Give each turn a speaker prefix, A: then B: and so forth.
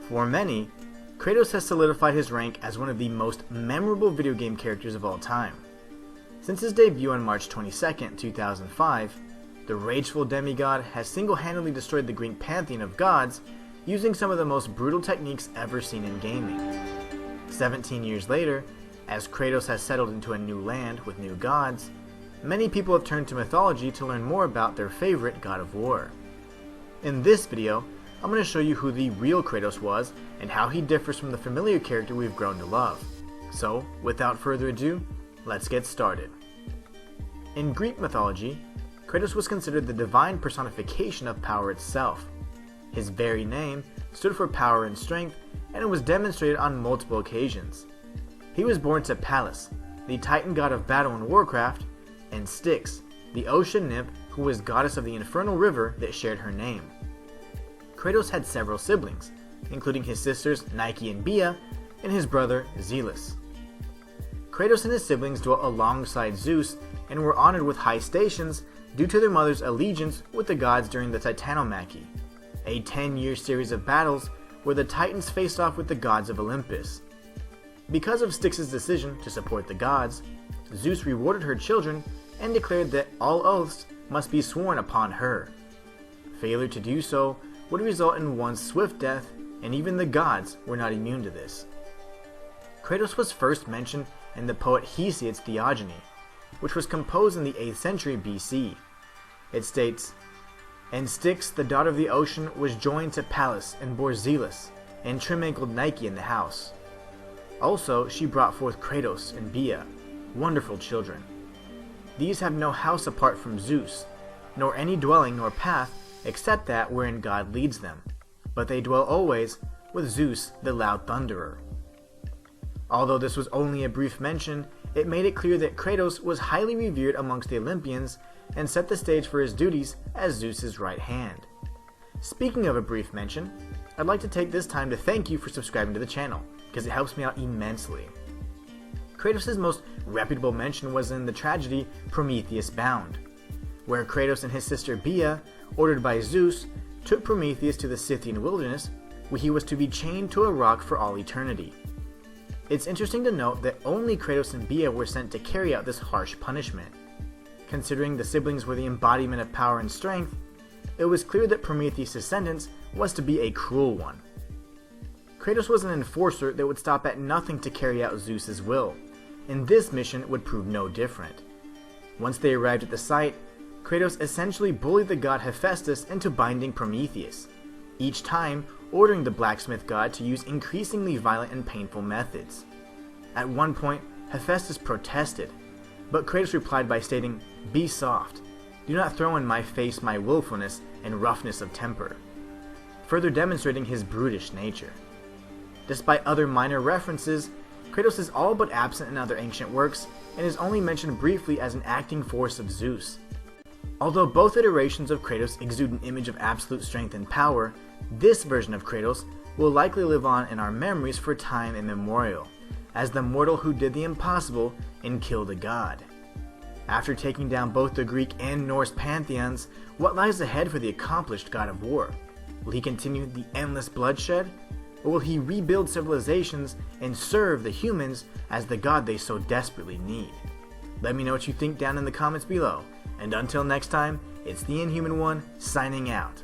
A: For many, Kratos has solidified his rank as one of the most memorable video game characters of all time. Since his debut on March 22, 2005, the rageful demigod has single-handedly destroyed the Greek pantheon of gods using some of the most brutal techniques ever seen in gaming. 17 years later, as Kratos has settled into a new land with new gods, many people have turned to mythology to learn more about their favorite god of war. In this video, I'm going to show you who the real Kratos was and how he differs from the familiar character we've grown to love. So, without further ado, let's get started. In Greek mythology, Kratos was considered the divine personification of power itself. His very name stood for power and strength, and it was demonstrated on multiple occasions. He was born to Pallas, the Titan god of battle in Warcraft, and Styx, the ocean nymph who was goddess of the infernal river that shared her name. Kratos had several siblings, including his sisters Nike and Bia, and his brother Zeus. Kratos and his siblings dwelt alongside Zeus and were honored with high stations due to their mother's allegiance with the gods during the Titanomachy, a 10-year series of battles where the Titans faced off with the gods of Olympus. Because of Styx's decision to support the gods, Zeus rewarded her children and declared that all oaths must be sworn upon her. Failure to do so would result in one's swift death, and even the gods were not immune to this. Kratos was first mentioned in the poet Hesiod's Theogony, which was composed in the 8th century BC. It states, "And Styx, the daughter of the ocean, was joined to Pallas and bore Zeus, and trim-ankled Nike in the house. Also she brought forth Kratos and Bia, wonderful children. These have no house apart from Zeus, nor any dwelling nor path except that wherein God leads them, but they dwell always with Zeus the loud thunderer." Although this was only a brief mention, it made it clear that Kratos was highly revered amongst the Olympians and set the stage for his duties as Zeus's right hand. Speaking of a brief mention, I'd like to take this time to thank you for subscribing to the channel, because it helps me out immensely. Kratos' most reputable mention was in the tragedy Prometheus Bound, where Kratos and his sister Bia, ordered by Zeus, took Prometheus to the Scythian wilderness, where he was to be chained to a rock for all eternity. It's interesting to note that only Kratos and Bia were sent to carry out this harsh punishment. Considering the siblings were the embodiment of power and strength, it was clear that Prometheus' sentence was to be a cruel one. Kratos was an enforcer that would stop at nothing to carry out Zeus's will, and this mission would prove no different. Once they arrived at the site, Kratos essentially bullied the god Hephaestus into binding Prometheus, each time ordering the blacksmith god to use increasingly violent and painful methods. At one point, Hephaestus protested, but Kratos replied by stating, "Be soft. Do not throw in my face my willfulness and roughness of temper," further demonstrating his brutish nature. Despite other minor references, Kratos is all but absent in other ancient works and is only mentioned briefly as an acting force of Zeus. Although both iterations of Kratos exude an image of absolute strength and power, this version of Kratos will likely live on in our memories for time immemorial, as the mortal who did the impossible and killed a god. After taking down both the Greek and Norse pantheons, what lies ahead for the accomplished god of war? Will he continue the endless bloodshed? Or will he rebuild civilizations and serve the humans as the god they so desperately need? Let me know what you think down in the comments below, and until next time, it's the Inhuman One signing out.